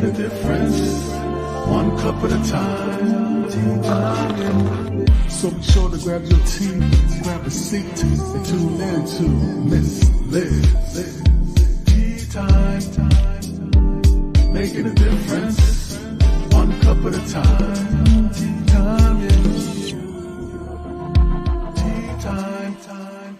making a difference, one cup at a time. Tea time. So be sure to grab your tea, grab a seat, and tune in to Miss Liz. Tea time, making a difference, one cup at a time. Tea time, yeah. Tea time, time.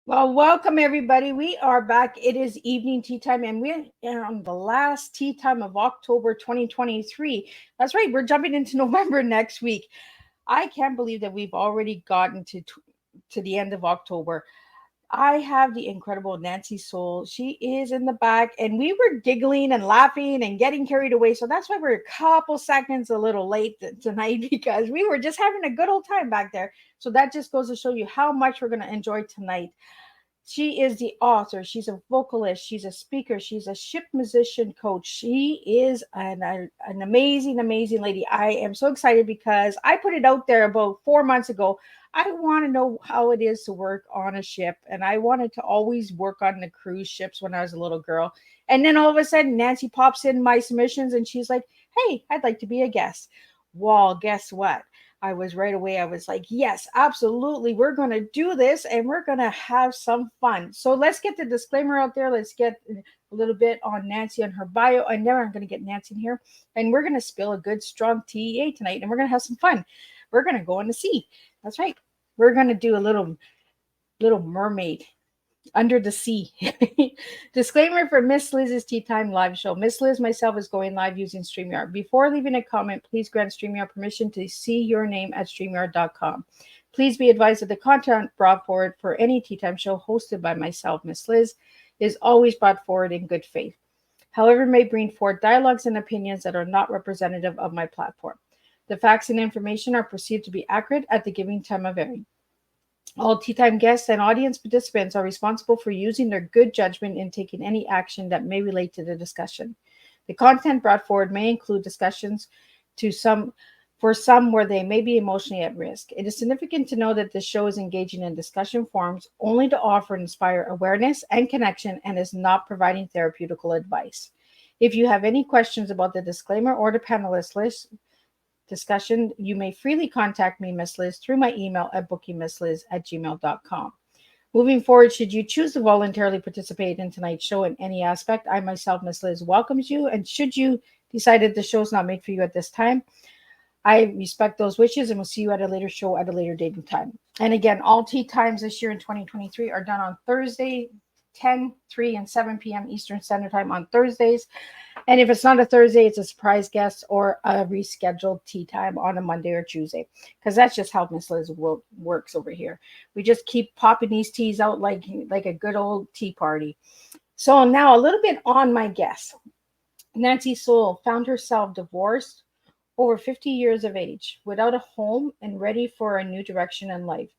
Well, welcome everybody. We are back. It is evening tea time, and we're on the last tea time of October 2023. That's right, we're jumping into November next week. I can't believe that we've already gotten to the end of October. I have the incredible Nancy Soule. She is in the back, and we were giggling and laughing and getting carried away. So that's why we're a couple seconds a little late tonight because we were just having a good old time back there. So that just goes to show you how much we're going to enjoy tonight. She is the author. She's a vocalist. She's a speaker. She's a ship musician coach. She is an amazing, amazing lady. I am so excited because I put it out there about 4 months ago. I want to know how it is to work on a ship. And I wanted to always work on the cruise ships when I was a little girl. And then all of a sudden, Nancy pops in my submissions and she's like, hey, I'd like to be a guest. Well, guess what? I was like, yes, absolutely. We're going to do this and we're going to have some fun. So let's get the disclaimer out there. Let's get a little bit on Nancy and her bio. And then I'm going to get Nancy in here and we're going to spill a good, strong TEA tonight and we're going to have some fun. We're going to go in the sea. That's right. We're going to do a little mermaid under the sea. Disclaimer for Miss Liz's Tea Time live show. Miss Liz, myself, is going live using StreamYard. Before leaving a comment, please grant StreamYard permission to see your name at StreamYard.com. Please be advised that the content brought forward for any Tea Time show hosted by myself, Miss Liz, is always brought forward in good faith. However, may bring forth dialogues and opinions that are not representative of my platform. The facts and information are perceived to be accurate at the given time of airing. All Tea Time guests and audience participants are responsible for using their good judgment in taking any action that may relate to the discussion. The content brought forward may include discussions for some where they may be emotionally at risk. It is significant to know that this show is engaging in discussion forums only to offer and inspire awareness and connection and is not providing therapeutical advice. If you have any questions about the disclaimer or the panelist list discussion, you may freely contact me, Miss Liz, through my email at bookingmissliz@gmail.com. Moving forward, should you choose to voluntarily participate in tonight's show in any aspect, I myself, Miss Liz, welcomes you. And should you decide that the show is not made for you at this time, I respect those wishes and will see you at a later show at a later date and time. And again, all tea times this year in 2023 are done on Thursday, 10, 3, and 7 p.m. Eastern Standard Time on Thursdays. And if it's not a Thursday, it's a surprise guest or a rescheduled tea time on a Monday or Tuesday, because that's just how Miss Liz works over here. We just keep popping these teas out like a good old tea party. So now a little bit on my guest. Nancy Soule found herself divorced, over 50 years of age, without a home and ready for a new direction in life.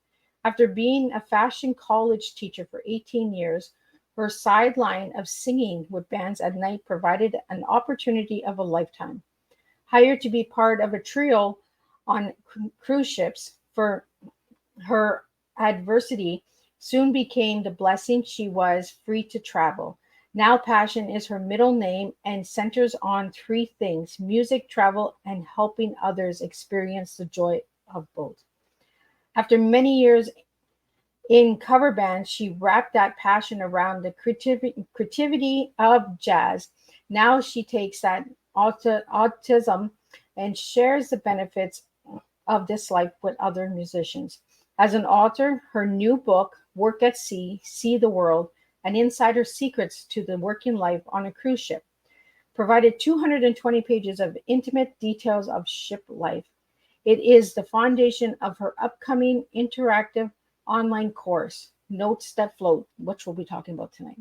After being a fashion college teacher for 18 years, her sideline of singing with bands at night provided an opportunity of a lifetime. Hired to be part of a trio on cruise ships, for her adversity soon became the blessing. She was free to travel. Now passion is her middle name and centers on three things: music, travel, and helping others experience the joy of both. After many years In cover bands, she wrapped that passion around the creativity of jazz. Now she takes that autism and shares the benefits of this life with other musicians. As an author, her new book, Work at Sea, See the World, An Insider Secrets to the Working Life on a Cruise Ship, provided 220 pages of intimate details of ship life. It is the foundation of her upcoming interactive online course, Notes That Float, which we'll be talking about tonight.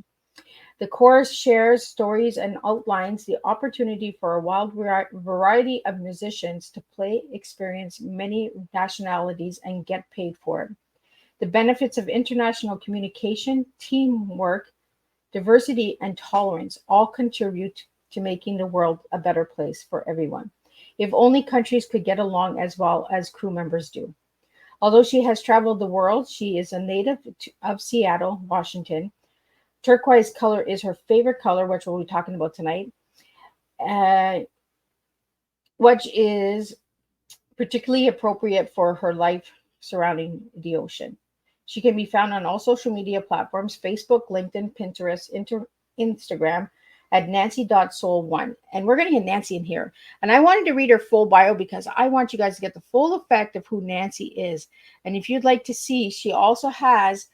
The course shares stories and outlines the opportunity for a wild variety of musicians to play, experience many nationalities, and get paid for it. The benefits of international communication, teamwork, diversity, and tolerance all contribute to making the world a better place for everyone. If only countries could get along as well as crew members do. Although she has traveled the world, she is a native of Seattle, Washington. Turquoise color is her favorite color, which we'll be talking about tonight, uh, which is particularly appropriate for her life surrounding the ocean. She can be found on all social media platforms: Facebook, LinkedIn, Pinterest, Instagram at nancy.soule1. And we're going to get Nancy in here. And I wanted to read her full bio because I want you guys to get the full effect of who Nancy is. And if you'd like to see, she also has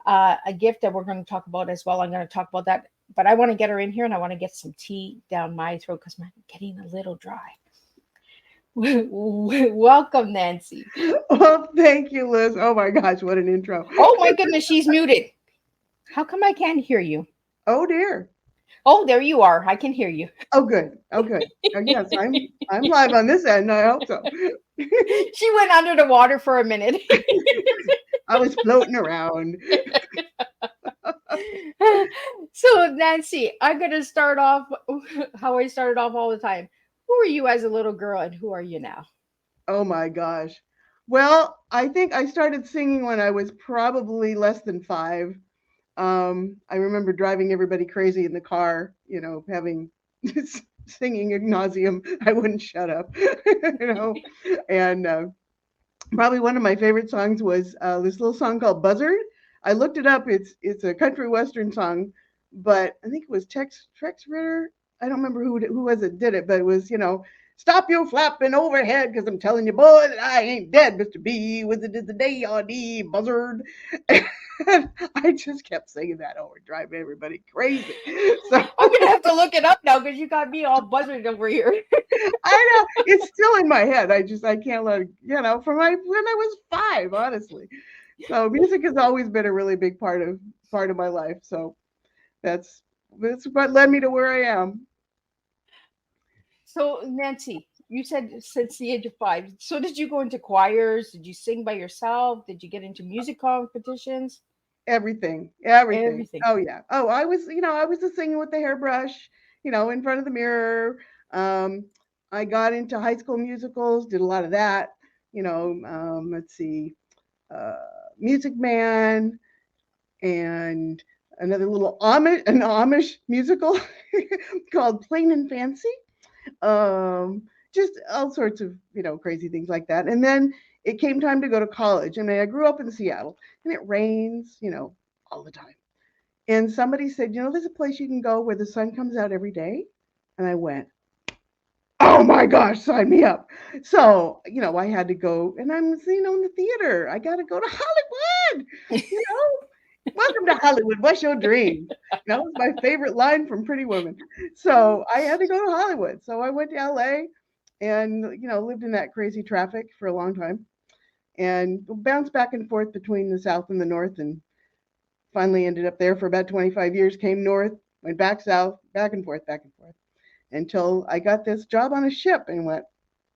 a gift that we're going to talk about as well. I'm going to talk about that. But I want to get her in here and I want to get some tea down my throat because I'm getting a little dry. Welcome, Nancy. Well, thank you, Liz. Oh my gosh, what an intro. Oh my goodness, she's muted. How come I can't hear you? Oh dear. Oh, there you are. I can hear you. Oh good. Oh good. Oh, yes, I'm live on this end. I hope so. She went under the water for a minute. I was floating around. So, Nancy, I'm going to start off how I started off all the time. Who were you as a little girl and who are you now? Oh my gosh. Well, I think I started singing when I was probably less than 5. I remember driving everybody crazy in the car, having singing ad nauseum. I wouldn't shut up, And probably one of my favorite songs was this little song called Buzzard. I looked it up. It's a country western song, but I think it was Tex Ritter. I don't remember who was it did it, but it was, stop your flapping overhead because I'm telling you, boy, that I ain't dead, Mr. B. With it is the day on the buzzard. And I just kept singing that over, driving everybody crazy. So I'm going to have to look it up now because you got me all buzzard over here. I know it's still in my head. I can't let it, from when I was 5, honestly. So music has always been a really big part of my life. So that's what led me to where I am. So, Nancy, you said since the age of 5. So, did you go into choirs? Did you sing by yourself? Did you get into music competitions? Everything. Everything. Oh yeah. Oh, I was just singing with the hairbrush, in front of the mirror. I got into high school musicals, did a lot of that. Let's see, uh, Music Man, and another little Amish musical called Plain and Fancy. Just all sorts of crazy things like that. And then it came time to go to college, and I grew up in Seattle, and it rains, all the time. And somebody said, there's a place you can go where the sun comes out every day. And I went, oh my gosh, sign me up. So, I had to go, and I'm, in the theater. I got to go to Hollywood. Welcome to Hollywood. What's your dream? It's my favorite line from Pretty Woman. So I had to go to Hollywood. So I went to LA and, lived in that crazy traffic for a long time and bounced back and forth between the South and the North, and finally ended up there for about 25 years, came north, went back south, back and forth, until I got this job on a ship and went,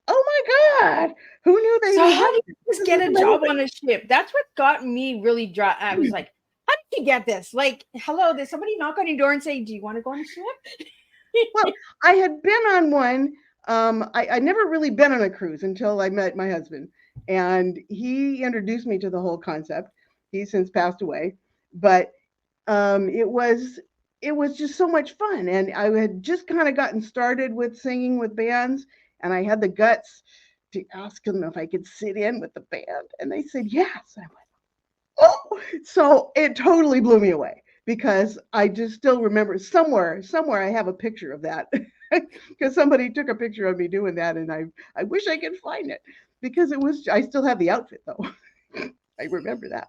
oh my God, who knew they So, would how have did you just this get a job amazing. on a ship? That's what got me really dry. I was like, how did you get this? Like, hello, did somebody knock on your door and say, do you want to go on a ship? Well, I had been on one. I never really been on a cruise until I met my husband, and he introduced me to the whole concept. He's since passed away, but it was just so much fun, and I had just kind of gotten started with singing with bands, and I had the guts to ask them if I could sit in with the band, and they said yes. I went, Oh, so it totally blew me away because I just still remember somewhere I have a picture of that because somebody took a picture of me doing that, and I wish I could find it because it was I still have the outfit though. I remember that.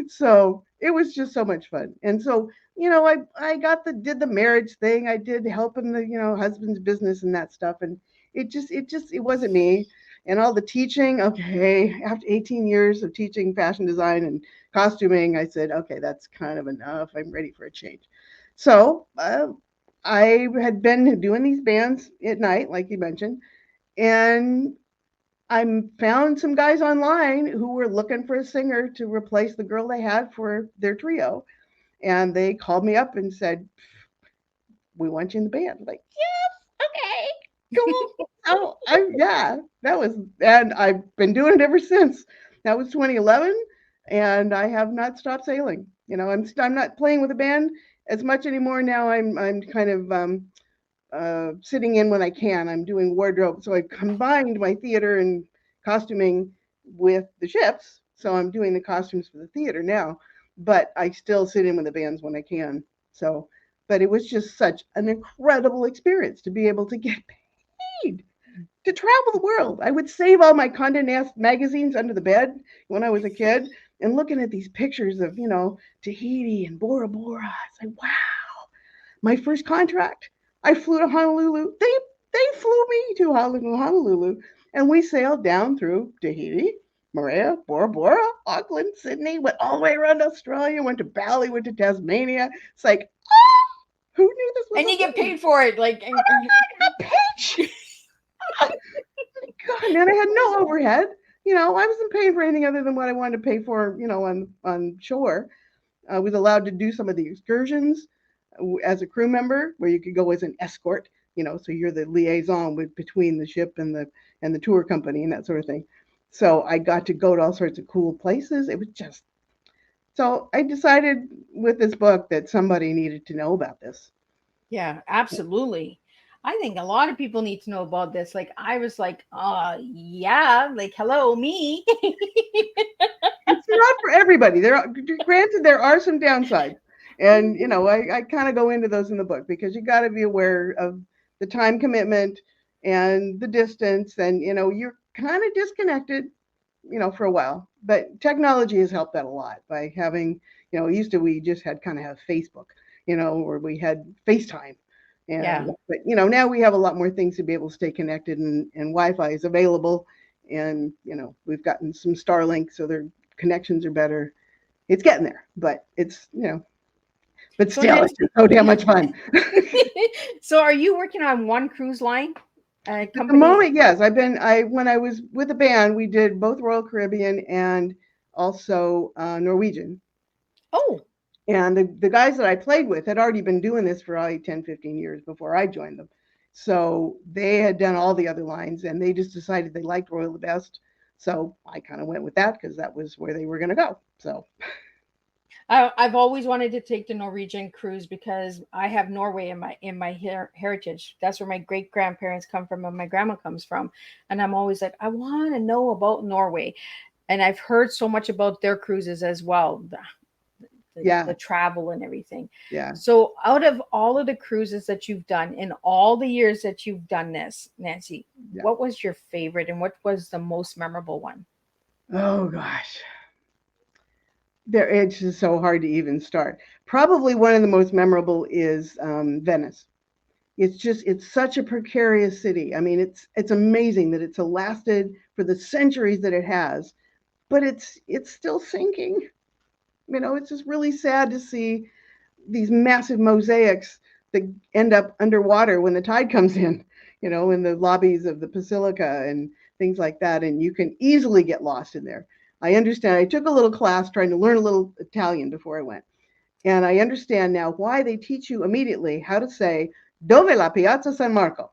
So it was just so much fun. And so, I got did the marriage thing. I did helping the, husband's business and that stuff. And it wasn't me. And all the teaching, okay, after 18 years of teaching fashion design and costuming, I said, okay, that's kind of enough. I'm ready for a change. So I had been doing these bands at night, like you mentioned, and I found some guys online who were looking for a singer to replace the girl they had for their trio. And they called me up and said, "We want you in the band." I'm like, yes, okay, cool. Oh, yeah, and I've been doing it ever since. That was 2011, and I have not stopped sailing. I'm not playing with a band as much anymore now. I'm kind of sitting in when I can. I'm doing wardrobe. So I combined my theater and costuming with the ships. So I'm doing the costumes for the theater now, but I still sit in with the bands when I can. So, but it was just such an incredible experience to be able to get paid to travel the world. I would save all my Condé Nast magazines under the bed when I was a kid and looking at these pictures of, Tahiti and Bora Bora. It's like, wow, my first contract. I flew to Honolulu. They flew me to Honolulu, and we sailed down through Tahiti, Moorea, Bora Bora, Auckland, Sydney, went all the way around Australia, went to Bali, went to Tasmania. It's like, oh, who knew this was And a you get thing? paid for it. Like, A paycheck. God, man, I had no overhead. I wasn't paying for anything other than what I wanted to pay for, on shore. I was allowed to do some of the excursions as a crew member, where you could go as an escort. So you're the liaison between the ship and the tour company and that sort of thing. So I got to go to all sorts of cool places. It was just so I decided with this book that somebody needed to know about this. yeah, absolutely. I think a lot of people need to know about this. Like, I was like, yeah, like, hello, me. It's not for everybody. Granted, there are some downsides, and I kind of go into those in the book because you got to be aware of the time commitment and the distance, and you're kind of disconnected, for a while. But technology has helped that a lot by having, used to we just had kind of have Facebook, or we had FaceTime. Yeah. But now we have a lot more things to be able to stay connected, and Wi-Fi is available, and we've gotten some Starlink, so their connections are better. It's getting there, but but So still, then, it's just so damn much fun. so are you working on one cruise line At the company? moment, yes, when I was with the band, we did both Royal Caribbean and also Norwegian. Oh, And the guys that I played with had already been doing this for probably 10, 15 years before I joined them. So they had done all the other lines, and they just decided they liked Royal the best. So I kind of went with that because that was where they were going to go. So I've always wanted to take the Norwegian cruise because I have Norway in my heritage. That's where my great grandparents come from and my grandma comes from. And I'm always like, I want to know about Norway. And I've heard so much about their cruises as well, the yeah, travel and everything. yeah. So, out of all of the cruises that you've done in all the years that you've done this, Nancy, Yeah. what was your favorite and what was the most memorable one? Oh gosh. It's just so hard to even start. Probably one of the most memorable is Venice. It's such a precarious city. I mean, it's amazing that it's lasted for the centuries that it has, but it's still sinking. It's just really sad to see these massive mosaics that end up underwater when the tide comes in, in the lobbies of the basilica and things like that. And you can easily get lost in there. I understand. I took a little class trying to learn a little Italian before I went. And I understand now why they teach you immediately how to say Dove la Piazza San Marco,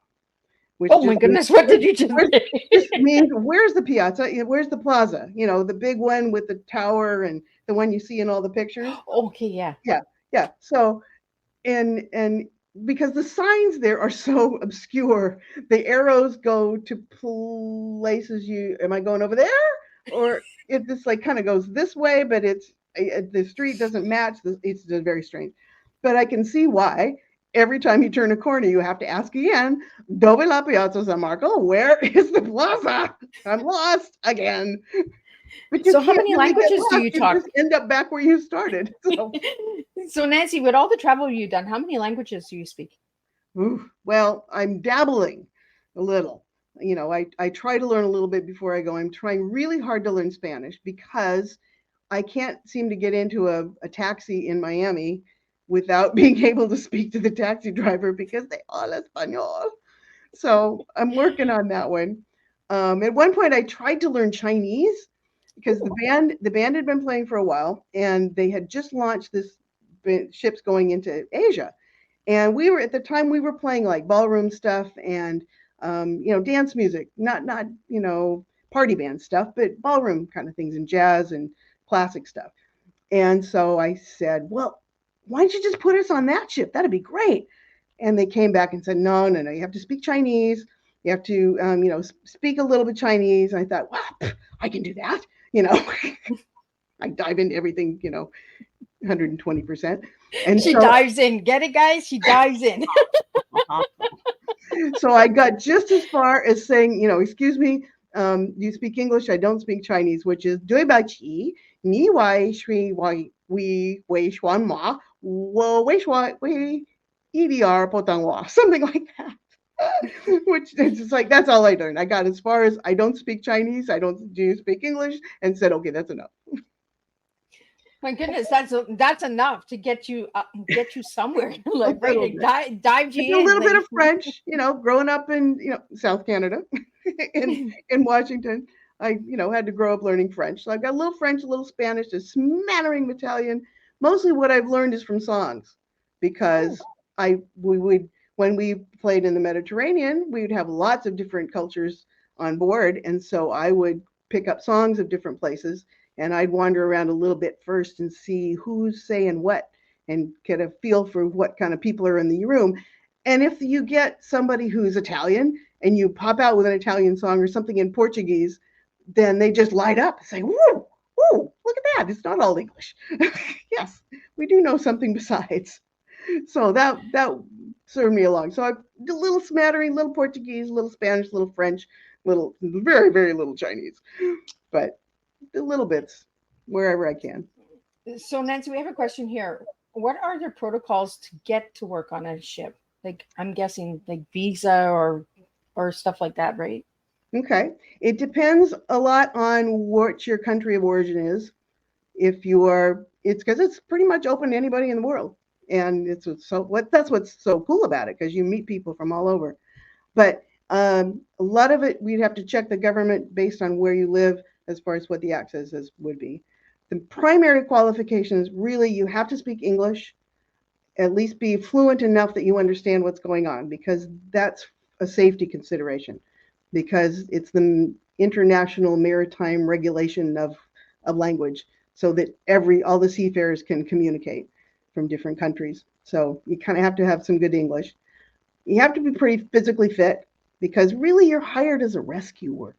which Oh my just means, goodness, what did you just say? just means where's the piazza? Where's the plaza? The big one with the tower and the one you see in all the pictures. Okay, yeah. Yeah, yeah. So and because the signs there are so obscure, the arrows go to places am I going over there? Or it just like kind of goes this way, but The street doesn't match. It's just very strange. But I can see why. Every time you turn a corner, you have to ask again, Dove la Piazza San Marco? Where is the plaza? I'm lost again. But you So how can't many really get languages do lost. you You talk? just end up back where you started. So, So Nancy, with all the travel you've done, how many languages do you speak? well, I'm dabbling a little. I try to learn a little bit before I go. I'm trying really hard to learn Spanish because I can't seem to get into a taxi in Miami without being able to speak to the taxi driver because they all español. So I'm working on that one. At one point, I tried to learn Chinese because Ooh. the band had been playing for a while, and they had just launched this ships going into Asia. And we were at the time we were playing like ballroom stuff and dance music, not party band stuff, but ballroom kind of things and jazz and classic stuff. And so I said, well, why don't you just put us on that ship? That'd be great. And they came back and said, no, no, no, you have to speak Chinese. You have to, speak a little bit Chinese. And I thought, well, I can do that. I dive into everything, 120%. And She so, dives in. Get it, guys? She dives in. so I got just as far as saying, excuse me, you speak English, I don't speak Chinese, which is 对不起，你为谁为什么我为什么为一点儿不懂我 something like that. Which is just like that's all I learned. I got as far as I don't speak Chinese, I don't do you speak English, and said, okay, that's enough. My goodness, that's enough to get you somewhere. Like little right, bit. dive I did you a in. little bit Like, of French, growing up in South Canada, in Washington. I had to grow up learning French, so I've got a little French, a little Spanish, a smattering of Italian. Mostly, what I've learned is from songs, because we would when we played in the Mediterranean, we would have lots of different cultures on board, and so I would pick up songs of different places, and I'd wander around a little bit first and see who's saying what and get a feel for what kind of people are in the room. And if you get somebody who's Italian and you pop out with an Italian song or something in Portuguese, then they just light up and say, woo, woo, look at that. It's not all English. Yes, we do know something besides. So that served me along. So I did a little smattering, little Portuguese, little Spanish, little French, little, very, very little Chinese, but the little bits wherever I can. so Nancy, we have a question here. What are the protocols to get to work on a ship? Like I'm guessing like visa or stuff like that, right? Okay. It depends a lot on what your country of origin is. If you are, it's because it's pretty much open to anybody in the world. And that's what's so cool about it, because you meet people from all over. But a lot of it, we'd have to check the government based on where you live as far as what the access would be. The primary qualifications, really, you have to speak English, at least be fluent enough that you understand what's going on, because that's a safety consideration, because it's the international maritime regulation of language, so that all the seafarers can communicate from different countries. So you kind of have to have some good English. You have to be pretty physically fit, because really you're hired as a rescue worker.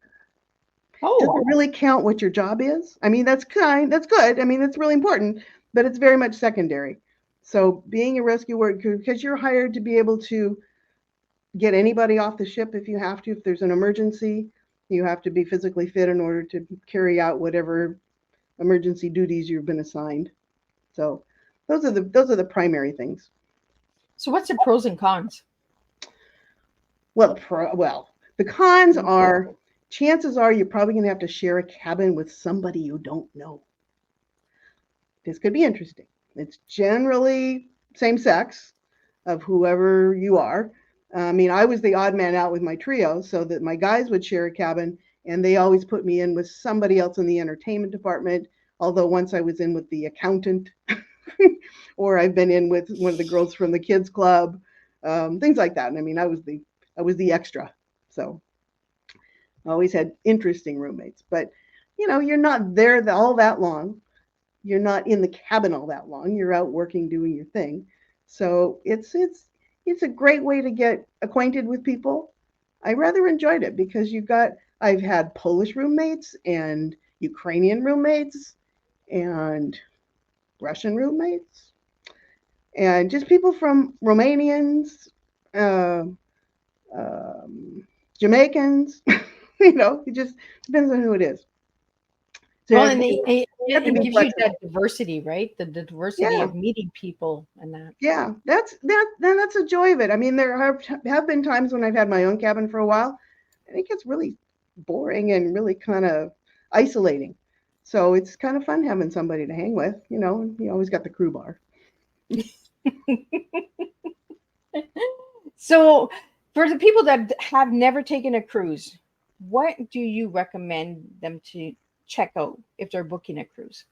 Doesn't really count what your job is. I mean, that's good. I mean, that's really important, but it's very much secondary. So being a rescue worker, because you're hired to be able to get anybody off the ship if you have to. If there's an emergency, you have to be physically fit in order to carry out whatever emergency duties you've been assigned. So those are the primary things. So what's the pros and cons? Well, the cons are, chances are you're probably going to have to share a cabin with somebody you don't know. This could be interesting. It's generally same sex of whoever you are. I mean, I was the odd man out with my trio, so that my guys would share a cabin, and they always put me in with somebody else in the entertainment department. Although once I was in with the accountant, or I've been in with one of the girls from the kids club, things like that. And I mean, I was the extra, so I always had interesting roommates. But you're not there all that long. You're not in the cabin all that long. You're out working, doing your thing. So it's a great way to get acquainted with people. I rather enjoyed it because I've had Polish roommates and Ukrainian roommates and Russian roommates, and just people from Romanians, uh, um, Jamaicans. It just depends on who it is. So Well, and you have to it be gives you flexible. that diversity, right? The diversity Yeah, of meeting people and that. yeah. That's a joy of it. I mean, there have been times when I've had my own cabin for a while, and it gets really boring and really kind of isolating. So it's kind of fun having somebody to hang with. And you always got the crew bar. So, for the people that have never taken a cruise, what do you recommend them to check out if they're booking a cruise?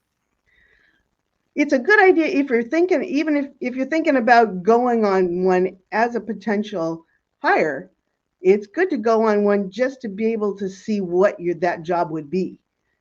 It's a good idea if you're thinking, even if you're thinking about going on one as a potential hire, it's good to go on one just to be able to see what that job would be.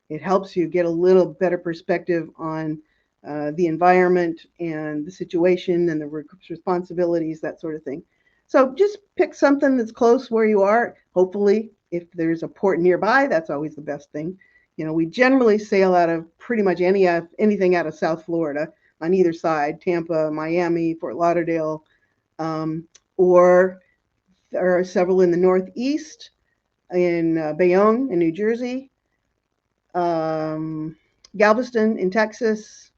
It helps you get a little better perspective on the environment and the situation and the responsibilities, that sort of thing. So just pick something that's close where you are. Hopefully, if there's a port nearby, that's always the best thing. We generally sail out of pretty much anything out of South Florida on either side, Tampa, Miami, Fort Lauderdale, or there are several in the Northeast, in Bayonne in New Jersey, um, Galveston in Texas,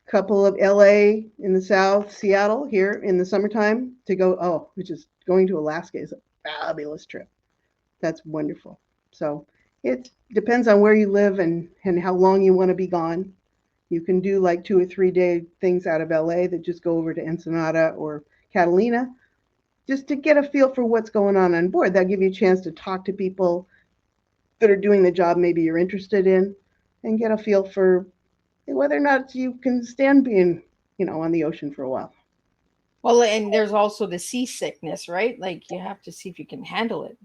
couple of LA in the South, Seattle here in the summertime to go. Oh, which is going to Alaska is a fabulous trip. That's wonderful. So it depends on where you live and how long you want to be gone. You can do like 2 or 3 day things out of LA that just go over to Ensenada or Catalina just to get a feel for what's going on board. That'll give you a chance to talk to people that are doing the job maybe you're interested in and get a feel for whether or not you can stand being, on the ocean for a while. Well, and there's also the seasickness, right? Like you have to see if you can handle it.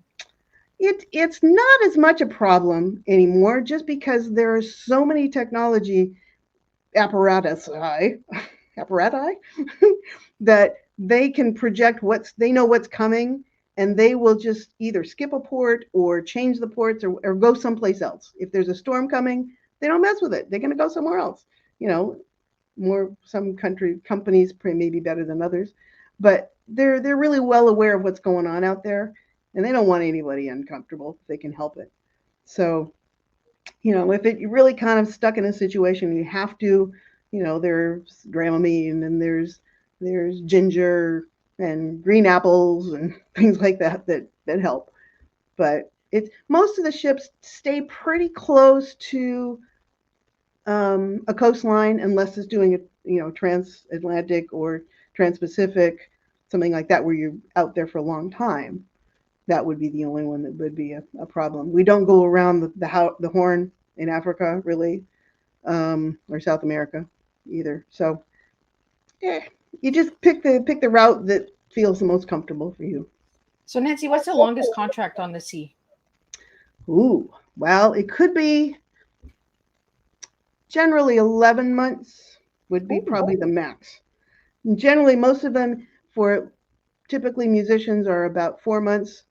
It's not as much a problem anymore just because there are so many technology apparatus apparati that they can project they know what's coming, and they will just either skip a port or change the ports or go someplace else. If there's a storm coming, they don't mess with it. They're going to go somewhere else. You know, some companies may be better than others, but they're really well aware of what's going on out there, and they don't want anybody uncomfortable if they can help it. So if you're really kind of stuck in a situation, you have to, there's Dramamine and there's ginger and green apples and things like that help. But it's most of the ships stay pretty close to a coastline unless it's doing a transatlantic or transpacific, something like that, where you're out there for a long time. That would be the only one that would be a problem. We don't go around the Horn in Africa, really, or South America either. So, yeah, you just pick the route that feels the most comfortable for you. So, Nancy, what's the longest contract on the sea? Ooh, well, it could be generally 11 months would be Ooh. probably the max. And generally, most of them for typically musicians are about 4 months.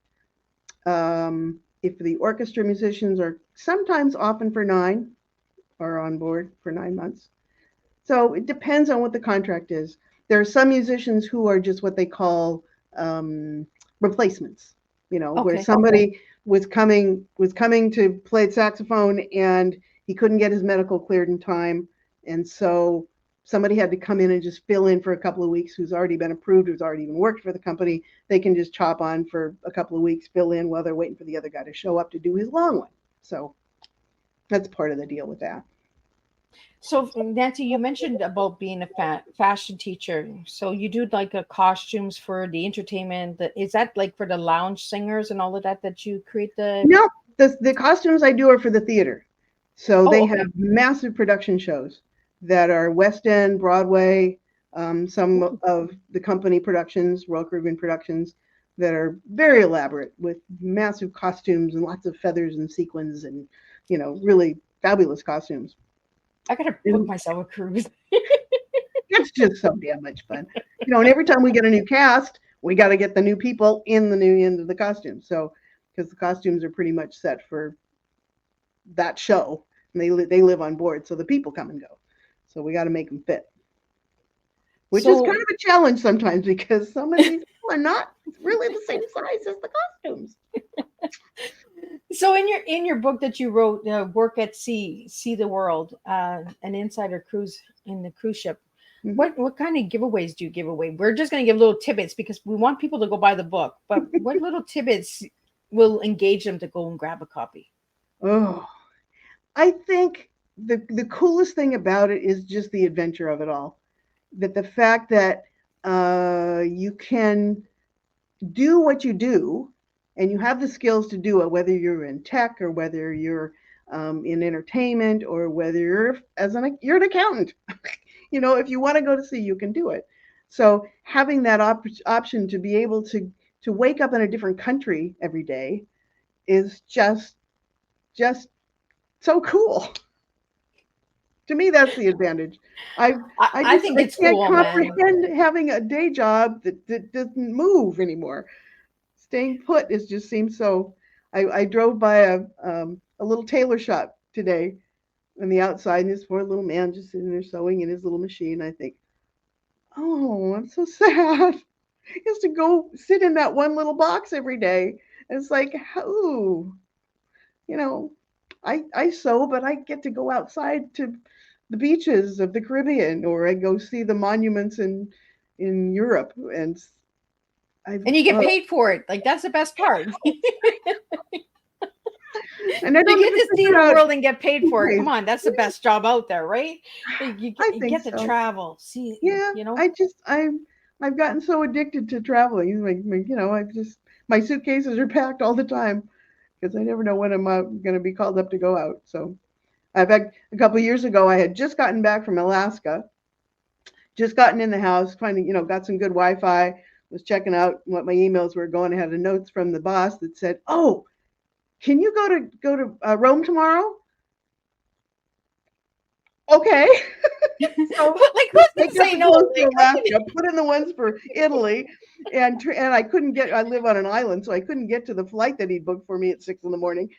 If the orchestra musicians are sometimes often for 9, are on board for 9 months. So it depends on what the contract is. There are some musicians who are just what they call replacements. Where Okay. somebody was coming to play saxophone and he couldn't get his medical cleared in time, and so somebody had to come in and just fill in for a couple of weeks, who's already been approved, who's already even worked for the company. They can just chop on for a couple of weeks, fill in while they're waiting for the other guy to show up to do his long one. So that's part of the deal with that. So, Nancy, you mentioned about being a fashion teacher. So you do like a costumes for the entertainment. Is that like for the lounge singers and all of that you create the? No, the costumes I do are for the theater. So Oh, they okay. have massive production shows that are West End, Broadway, some of the company productions, Royal Caribbean Productions, that are very elaborate with massive costumes and lots of feathers and sequins and, really fabulous costumes. I gotta book And myself a cruise. it's just so damn much fun. And every time we get a new cast, we got to get the new people in the new end of the costume. So, because the costumes are pretty much set for that show, and they live on board, so the people come and go. So we got to make them fit, which is So kind of a challenge sometimes because some of these people are not really the same size as the costumes. So in your book that you wrote, Work at Sea, See the World, an insider cruise in the cruise ship. Mhm. What kind of giveaways do you give away? We're just going to give little tidbits because we want people to go buy the book. But what little tidbits will engage them to go and grab a copy? Oh, I think the coolest thing about it is just the adventure of it all. That the fact that you can do what you do and you have the skills to do it, whether you're in tech or whether you're in entertainment or whether you're an accountant. If you want to go to sea, you can do it. So having that option to be able to wake up in a different country every day is just so cool. To me, that's the advantage. I I think I it's can't cool, man. comprehend having a day job that doesn't move anymore. Staying put is just seems so. I drove by a little tailor shop today on the outside, and this poor little man just sitting there sewing in his little machine. I think, oh, I'm so sad. He has to go sit in that one little box every day. And it's like, oh, you know, I sew, but I get to go outside to the beaches of the Caribbean, or I go see the monuments in Europe, and I And you get paid for it. Like that's the best part. and I You don't get have to to see figure the out world and get paid for it. ways. Come on, that's the best job out there, right? I You think get to so. travel, see, Yeah, you know. I've gotten so addicted to traveling. I've just my suitcases are packed all the time because I never know when I'm going to be called up to go out. So I've had a couple of years ago. I had just gotten back from Alaska, just gotten in the house, finally, got some good Wi-Fi. Was checking out what my emails were going. I had a notes from the boss that said, "Oh, can you go to Rome tomorrow?" Okay. So Like who's take gonna out say the no? clothes for Like Alaska, put in the ones for Italy, and I couldn't get. I live on an island, so I couldn't get to the flight that he booked for me at 6 in the morning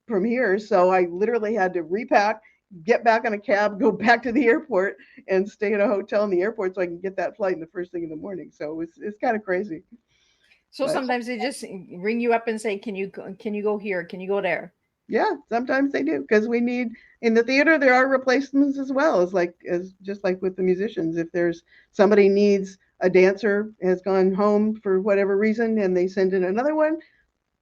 from here. So I literally had to repack, get back on a cab, go back to the airport, and stay at a hotel in the airport so I can get that flight in the first thing in the morning. So it's kind of crazy, so but sometimes they just ring you up and say, can you go here? Can you go there?" yeah, sometimes they do because we need in the theater there are replacements as well as just like with the musicians. If there's somebody needs a dancer has gone home for whatever reason and they send in another one,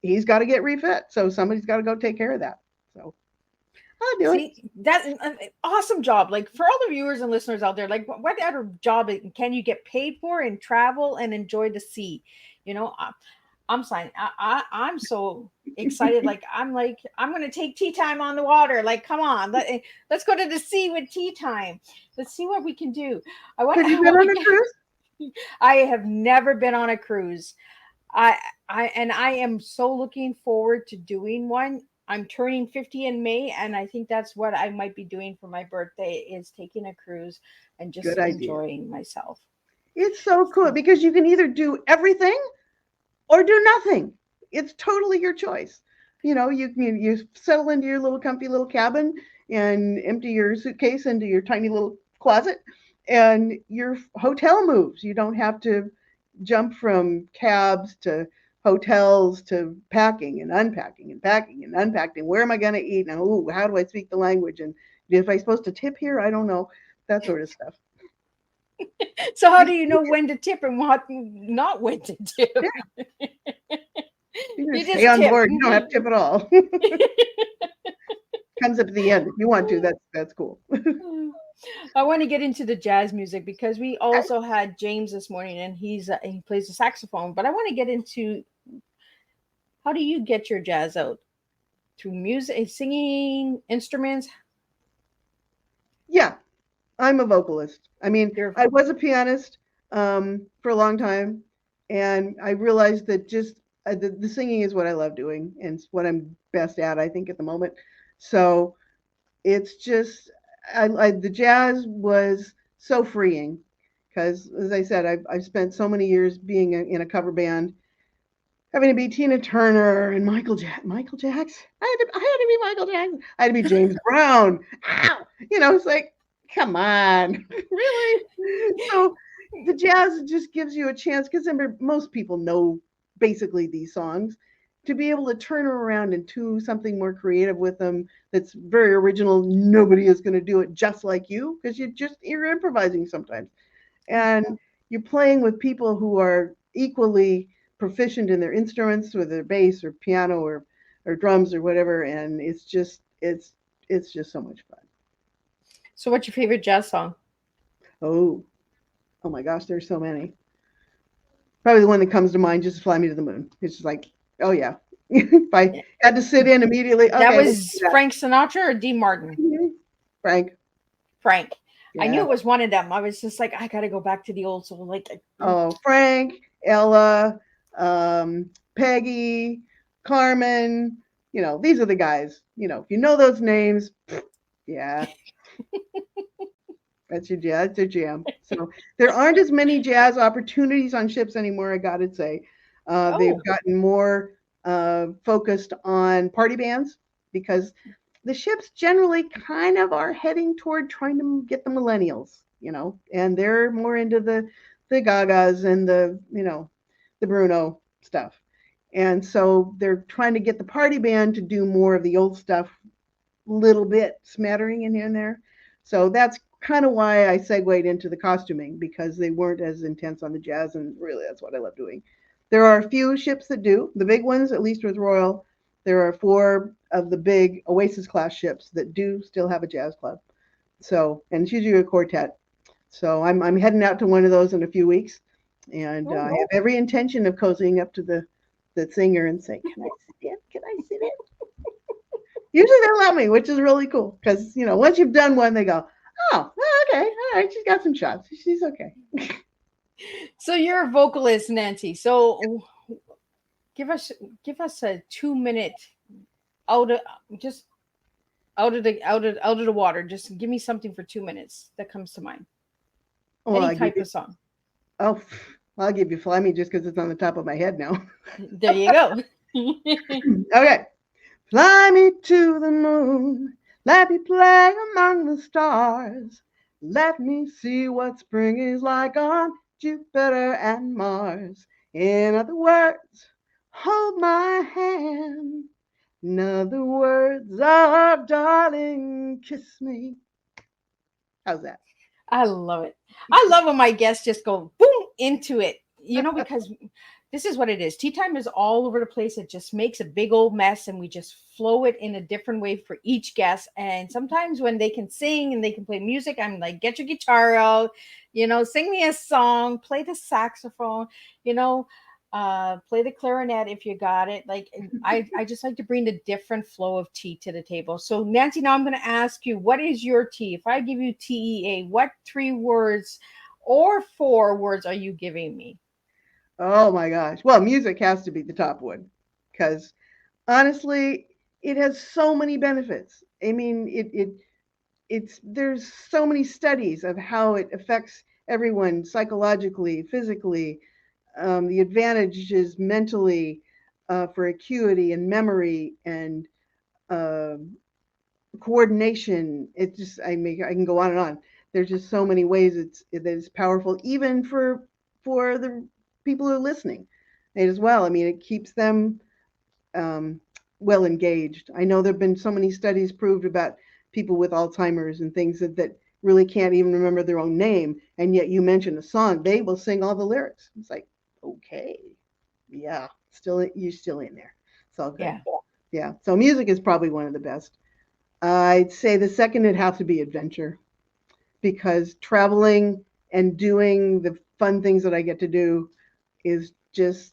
he's got to get refit. So somebody's got to go take care of that. So I'll do it. See that awesome job. Like for all the viewers and listeners out there, like what other job can you get paid for and travel and enjoy the sea? You know, I'm signing. I'm so excited. Like I'm gonna take tea time on the water. Like come on, let's go to the sea with tea time. Let's see what we can do. I want. Have you I been want on a to. cruise? I have never been on a cruise. I I am so looking forward to doing one. I'm turning 50 in May, and I think that's what I might be doing for my birthday is taking a cruise and just Good idea. enjoying myself. It's so cool because you can either do everything or do nothing. It's totally your choice. You settle into your little comfy little cabin and empty your suitcase into your tiny little closet, and your hotel moves. You don't have to jump from cabs to hotels to packing and unpacking and packing and unpacking. Where am I going to eat now? Ooh, how do I speak the language? And if I'm supposed to tip here, I don't know. That sort of stuff. So how do you know when to tip and what not when to tip? Yeah, you You just stay just on tip. board. You don't have to tip at all. Comes up at the end. If you want to, that's cool. I want to get into the jazz music because we also had James this morning, and he plays the saxophone. But I want to get into how do you get your jazz out through music, singing, instruments? Yeah, I'm a vocalist. I mean, You're I was a pianist for a long time, and I realized that just the singing is what I love doing, and it's what I'm best at, I think, at the moment. So it's just the jazz was so freeing because, as I said, I've spent so many years being in a cover band, having to be Tina Turner and Michael Jackson. I had to be Michael Jackson. I had to be James Brown. Ow! It's like Come on. Really? So the jazz just gives you a chance because most people know basically these songs to be able to turn them around and do something more creative with them that's very original. Nobody is going to do it just like you because you're improvising sometimes, and you're playing with people who are equally proficient in their instruments, whether bass or piano or drums or whatever, and it's just so much fun. So, what's your favorite jazz song? Oh, oh my gosh, there's so many. Probably the one that comes to mind just Fly Me to the Moon. It's just like, oh yeah. If I had to sit in immediately, That okay, let's do was that. Frank Sinatra or Dean Martin? Mhm. Frank. Frank. I knew Yeah. it was one of them. I was just like, I gotta go back to the old soul. Like, Oh, Frank, Ella, Peggy, Carmen, these are the guys. If you know those names, yeah, that's your jam. So there aren't as many jazz opportunities on ships anymore, I gotta say. They've oh, gotten more focused on party bands because the ships generally kind of are heading toward trying to get the millennials, and they're more into the Gagas and the Bruno stuff. And so they're trying to get the party band to do more of the old stuff, little bit smattering in here and there. So that's kind of why I segued into the costuming because they weren't as intense on the jazz, and really that's what I love doing. There are a few ships that do. The big ones, at least with Royal, there are four of the big Oasis class ships that do still have a jazz club. So, and it's usually a quartet. So I'm heading out to one of those in a few weeks, and I oh, have every intention of cozying up to the singer and say, "Can I sit in? Can I sit in?" Usually they'll let me, which is really cool because once you've done one, they go, "Oh, well, okay, all right, she's got some shots. She's okay." so you're a vocalist, Nancy. So give us give us a 2 minute out of just out of the water. Just give me something for 2 minutes that comes to mind. Well, Any I give type you, of song. oh, well, I'll give you "Fly Me" just because it's on the top of my head now. There you go. Okay, fly me to the moon, let me play among the stars, let me see what spring is like on Jupiter and Mars. In other words, hold my hand. In other words, oh, darling, kiss me. How's that? I love it. I love when my guests just go boom into it, because this is what it is. Tea time is all over the place. It just makes a big old mess, and we just flow it in a different way for each guest. And sometimes when they can sing and they can play music, I'm like, get your guitar out, sing me a song, play the saxophone, you know, play the clarinet if you got it. Like, and I just like to bring the different flow of tea to the table. So Nancy, now I'm going to ask you, what is your tea? If I give you TEA, what 3 words or 4 words are you giving me? Oh my gosh. Well, music has to be the top one because honestly, it has so many benefits. I mean, it's there's so many studies of how it affects everyone psychologically, physically, the advantages mentally for acuity and memory and uh, coordination. It just I can go on and on. There's just so many ways that it's powerful, even for the people who are listening, and as well. I mean, it keeps them um, well engaged. I know there've been so many studies proved about people with Alzheimer's and things that really can't even remember their own name, and yet you mention a song, they will sing all the lyrics. It's like, okay, yeah, you're still in there. It's all good. Yeah. Yeah. So music is probably one of the best. I'd say the second it'd have to be adventure because traveling and doing the fun things that I get to do is just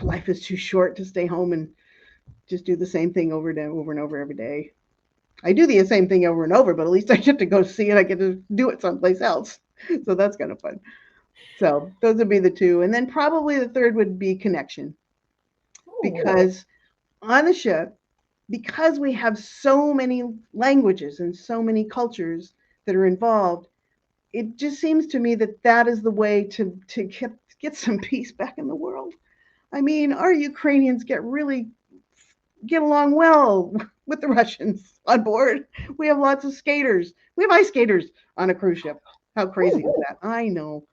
life is too short to stay home and just do the same thing over and over every day. I do the same thing over and over, but at least I get to go see it. I get to do it someplace else. So that's kind of fun. So those would be the two. And then probably the third would be connection Oh, because on the ship, because we have so many languages and so many cultures that are involved, it just seems to me that that is the way to get some peace back in the world. I mean, our Ukrainians get along well with the Russians on board. We have lots of skaters. We have ice skaters on a cruise ship. How crazy is that? I know.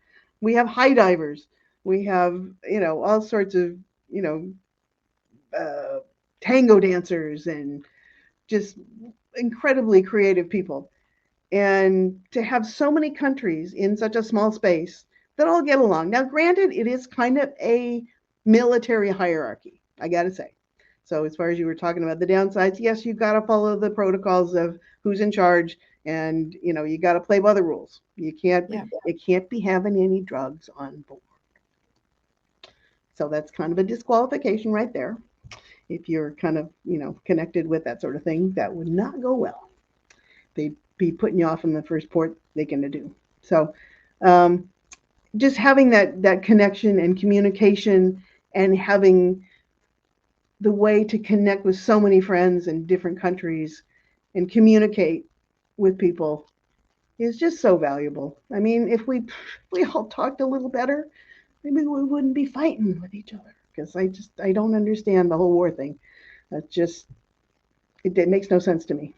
We have high divers. We have, all sorts of, you know, uh, tango dancers and just incredibly creative people. And to have so many countries in such a small space that all get along. Now, granted, it is kind of a military hierarchy, I got to say. So, as far as you were talking about the downsides, yes, you've got to follow the protocols of who's in charge, and you got to play by the rules. You can't be having any drugs on board. So that's kind of a disqualification right there. If you're kind of connected with that sort of thing, that would not go well. They'd be putting you off in the first port they can do. So um, just having that connection and communication and having the way to connect with so many friends in different countries and communicate with people is just so valuable. I mean, if we all talked a little better, maybe we wouldn't be fighting with each other. Because I don't understand the whole war thing. That's just it makes no sense to me.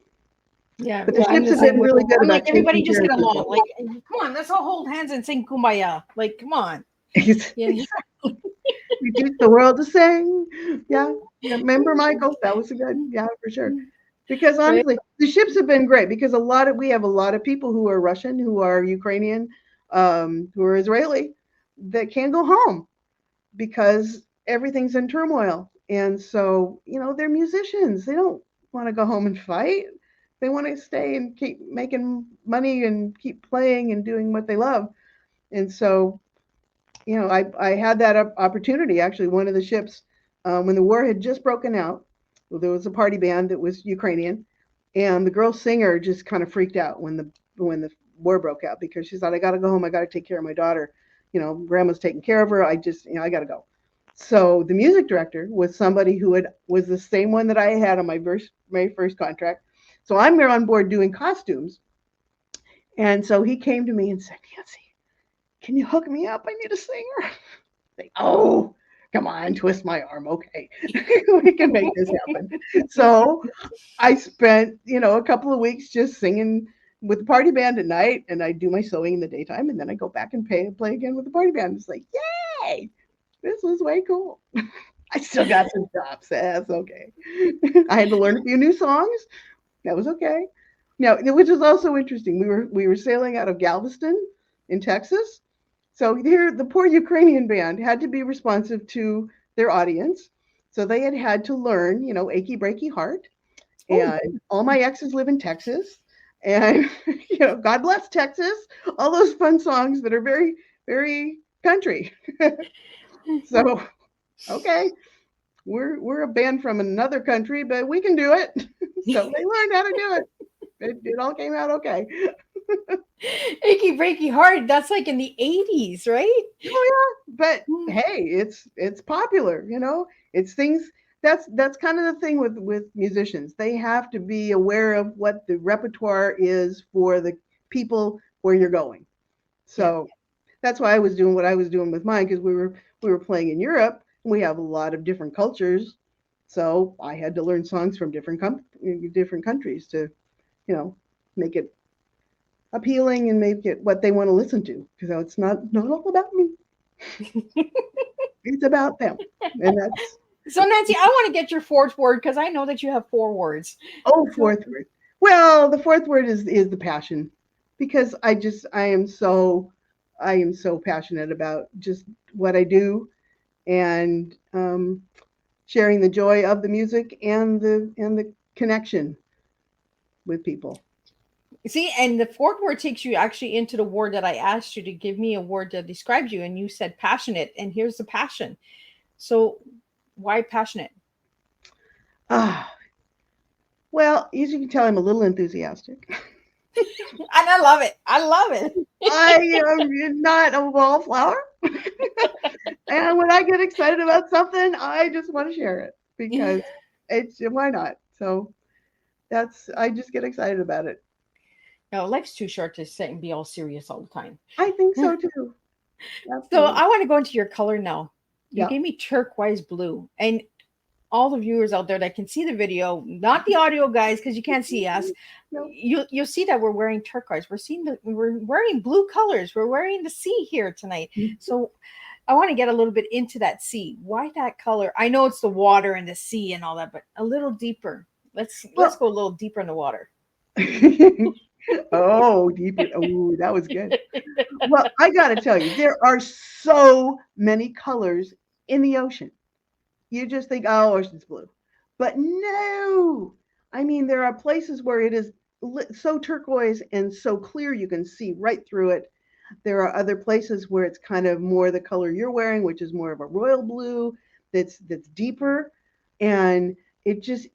Yeah, But the I'm ships the have same been way. really good I'm about like, everybody taking just care get of along. people. Like, come on, let's all hold hands and sing kumbaya. Like, come on. Yeah. We teach the world to sing. Yeah. Remember, Michael? That was a good, yeah, for sure. Because Right? honestly, the ships have been great because we have a lot of people who are Russian, who are Ukrainian, who are Israeli that can't go home because everything's in turmoil. And so, they're musicians. They don't want to go home and fight. They want to stay and keep making money and keep playing and doing what they love. And so, I had that opportunity. Actually, one of the ships, when the war had just broken out, there was a party band that was Ukrainian, and the girl singer just kind of freaked out when the war broke out because she thought, I got to go home. I got to take care of my daughter. Grandma's taking care of her. I just, I got to go. So the music director was somebody who was the same one that I had on my very first contract. So I'm there on board doing costumes. And so he came to me and said, Nancy, can you hook me up? I need a singer. Like, oh, come on, twist my arm. Okay, we can make this happen. So I spent, a couple of weeks just singing with the party band at night, and I do my sewing in the daytime, and then I go back and play again with the party band. It's like, yay, this was way cool. I still got some chops. That's okay. I had to learn a few new songs. That was okay. Now, which is also interesting. We were sailing out of Galveston in Texas. So here, the poor Ukrainian band had to be responsive to their audience. So they had to learn, Achy Breaky Heart. And all my exes live in Texas. And, God bless Texas. All those fun songs that are very, very country. So, okay, we're a band from another country, but we can do it. So they learned how to do it. It all came out okay. Achy breaky heart. That's like in the 80s, right? Oh yeah, but hey, it's popular, It's things that's kind of the thing with musicians. They have to be aware of what the repertoire is for the people where you're going. So that's why I was doing what I was doing with mine because we were playing in Europe. And we have a lot of different cultures, so I had to learn songs from different countries to, make it appealing and make it what they want to listen to because it's not all about me. It's about them, and that's So Nancy, I want to get your fourth word because I know that you have 4 words. fourth word. Well, the fourth word is the passion because I am so passionate about just what I do and sharing the joy of the music and the connection with people. See, and the fourth word takes you actually into the word that I asked you to give me a word that describes you, and you said passionate, and here's the passion. So why passionate? Ah, well, as you can tell, I'm a little enthusiastic. And I love it. I love it. I am not a wallflower. And when I get excited about something, I just want to share it because why not? So I just get excited about it. No, life's too short to sit and be all serious all the time. I think so too. So Absolutely. I want to go into your color now. You Yeah. gave me turquoise blue, and all the viewers out there that can see the video, not the audio guys, because you can't see us. No. You'll see that we're wearing turquoise. We're wearing blue colors. We're wearing the sea here tonight. So I want to get a little bit into that sea. Why that color? I know it's the water and the sea and all that, but a little deeper. Let's go a little deeper in the water. Oh, deeper. Oh, that was good. Well, I got to tell you, there are so many colors in the ocean. You just think, oh, ocean's blue. But no. I mean, there are places where it is so turquoise and so clear you can see right through it. There are other places where it's kind of more the color you're wearing, which is more of a royal blue that's deeper. And it just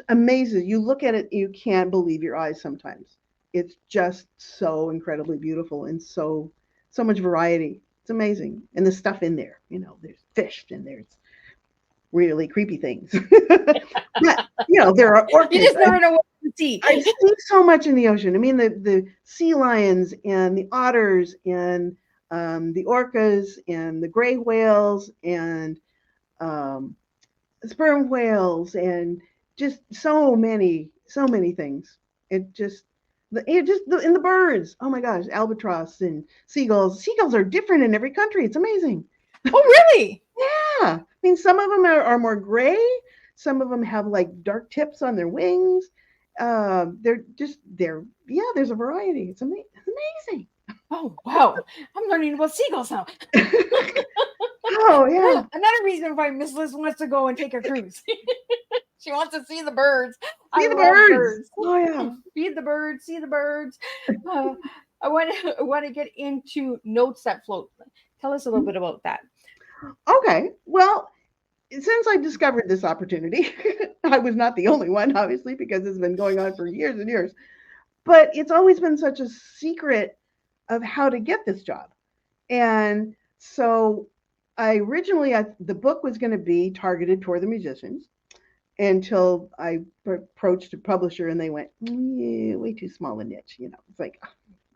amazes. You look at it, you can't believe your eyes sometimes. It's just so incredibly beautiful and so much variety. It's amazing. And the stuff in there, there's fish and there's really creepy things. But, there are orchids. You just never know what to see. I see so much in the ocean. I mean, the sea lions and the otters and the orcas and the gray whales and sperm whales and just so many things. And the birds. Oh my gosh, albatross and seagulls. Seagulls are different in every country. It's amazing. Oh, really? Yeah. I mean, some of them are more gray. Some of them have like dark tips on their wings. There's a variety. It's amazing. Oh, wow. I'm learning about seagulls now. Oh, yeah. Another reason why Miss Liz wants to go and take a cruise. She wants to see the birds. See the birds. Oh, yeah. Feed the birds, see the birds. I want to get into Notes That Float. Tell us a little bit about that. Okay. Well, since I discovered this opportunity, I was not the only one, obviously, because it's been going on for years and years. But it's always been such a secret of how to get this job. And so the book was going to be targeted toward the musicians until I approached a publisher and they went, way too small a niche. It's like,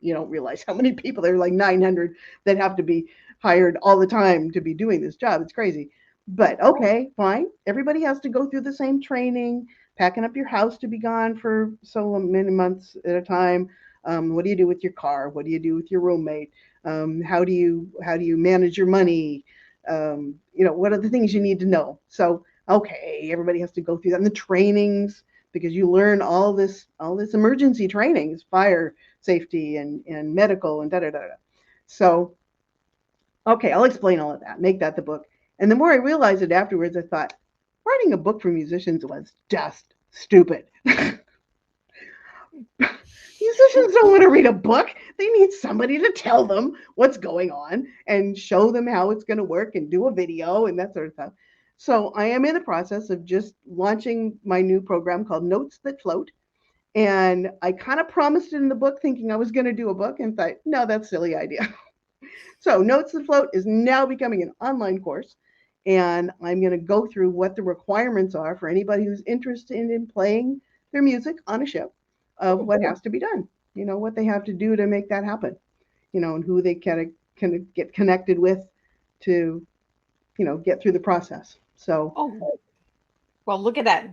you don't realize how many people, there are like 900 that have to be hired all the time to be doing this job. It's crazy. But okay, fine. Everybody has to go through the same training, packing up your house to be gone for so many months at a time. What do you do with your car? What do you do with your roommate? How do you manage your money? What are the things you need to know? So, okay, everybody has to go through that. And the trainings, because you learn all this emergency trainings, fire safety and medical and da-da-da-da. So, okay, I'll explain all of that, make that the book. And the more I realized it afterwards, I thought, writing a book for musicians was just stupid. Musicians don't want to read a book. They need somebody to tell them what's going on and show them how it's going to work and do a video and that sort of stuff. So I am in the process of just launching my new program called Notes That Float. And I kind of promised it in the book thinking I was going to do a book and thought, no, that's a silly idea. So Notes That Float is now becoming an online course. And I'm going to go through what the requirements are for anybody who's interested in playing their music on a ship of what has to be done, what they have to do to make that happen, and who they can get connected with to, get through the process. So, well, look at that.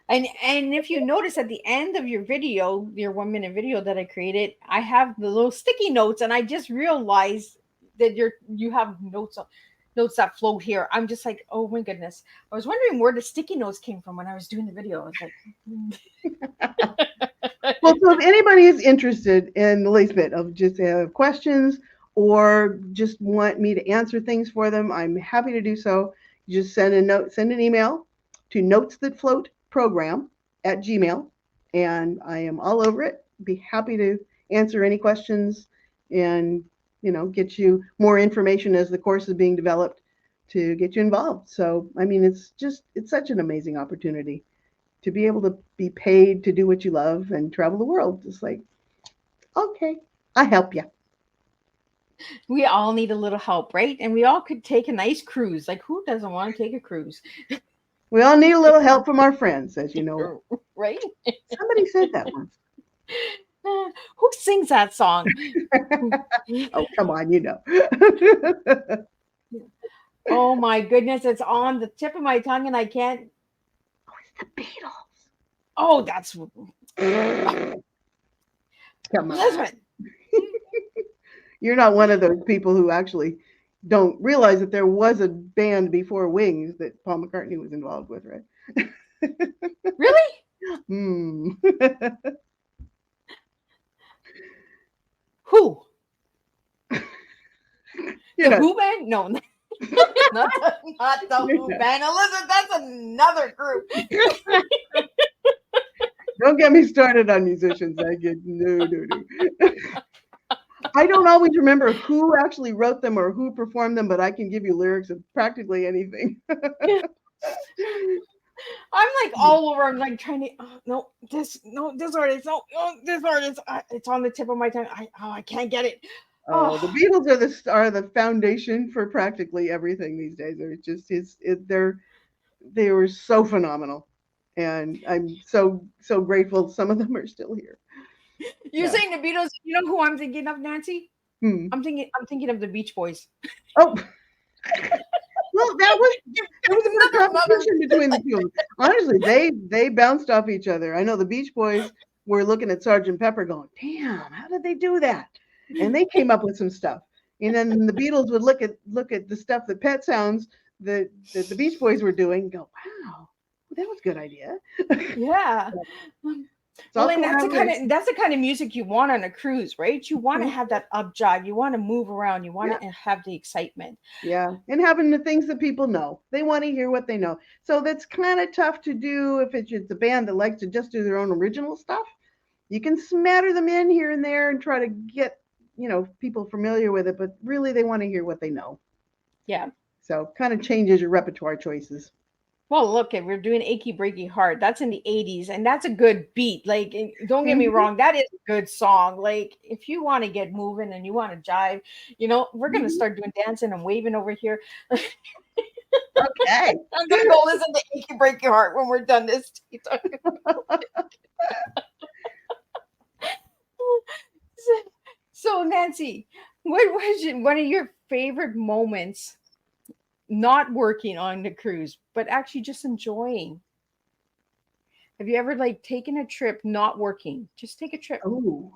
And if you notice at the end of your video, your 1 minute video that I created, I have the little sticky notes, and I just realized that you have notes that float here. I'm just like, oh my goodness. I was wondering where the sticky notes came from when I was doing the video. I was like, well, so if anybody is interested in the least bit of just questions or just want me to answer things for them, I'm happy to do so. You just send an email to notesthatfloatprogram@gmail.com, and I am all over it. Be happy to answer any questions and get you more information as the course is being developed to get you involved. So, I mean, it's such an amazing opportunity to be able to be paid to do what you love and travel the world. It's like, okay, I help you. We all need a little help, right? And we all could take a nice cruise. Like, who doesn't want to take a cruise? We all need a little help from our friends, as you know. Right? Somebody said that once. Who sings that song? Oh, come on, Oh my goodness, it's on the tip of my tongue and I can't the Beatles. Oh, that's Come on. Listen. You're not one of those people who actually don't realize that there was a band before Wings that Paul McCartney was involved with, right? Really? Hmm. Who? You're The not, Who band? No, not the Who not. band. Elizabeth, that's another group. Don't get me started on musicians. I get no. I don't always remember who actually wrote them or who performed them, but I can give you lyrics of practically anything. I'm like all over. I'm like trying to. Oh, no, this artist. No, this artist. It's on the tip of my tongue. I can't get it. Oh, the Oh, Beatles are the foundation for practically everything these days. They're just they were so phenomenal, and I'm so grateful some of them are still here. you're Yeah. saying the Beatles? You know who I'm thinking of, Nancy? Hmm. I'm thinking of the Beach Boys. Oh, well, there was more Another. competition between the two. Honestly, they bounced off each other. I know the Beach Boys were looking at Sergeant Pepper, going, "Damn, how did they do that?" And they came up with some stuff. And then the Beatles would look at the stuff that Pet Sounds that the Beach Boys were doing, and go, "Wow, that was a good idea." Yeah. It's Well, all and collaboration. that's the kind of music you want on a cruise, right? You want to have that up jive. You want to move around. You want Yeah. to have the excitement. Yeah, and having the things that people know. They want to hear what they know. So that's kind of tough to do if it's a band that likes to just do their own original stuff. You can smatter them in here and there and try to get, people familiar with it, but really they want to hear what they know. Yeah. So kind of changes your repertoire choices. Well, look, we're doing "Achy Breaky Heart." That's in the '80s, and that's a good beat. Like, don't get me Mhm, wrong, that is a good song. Like, if you want to get moving and you want to jive, we're gonna mhm. start doing dancing and waving over here. Okay. I'm gonna go listen to "Achy Breaky Heart" when we're done this. So, Nancy, what was one of your favorite moments not working on the cruise, but actually just enjoying? Have you ever like taken a trip not working? Just take a trip. Oh,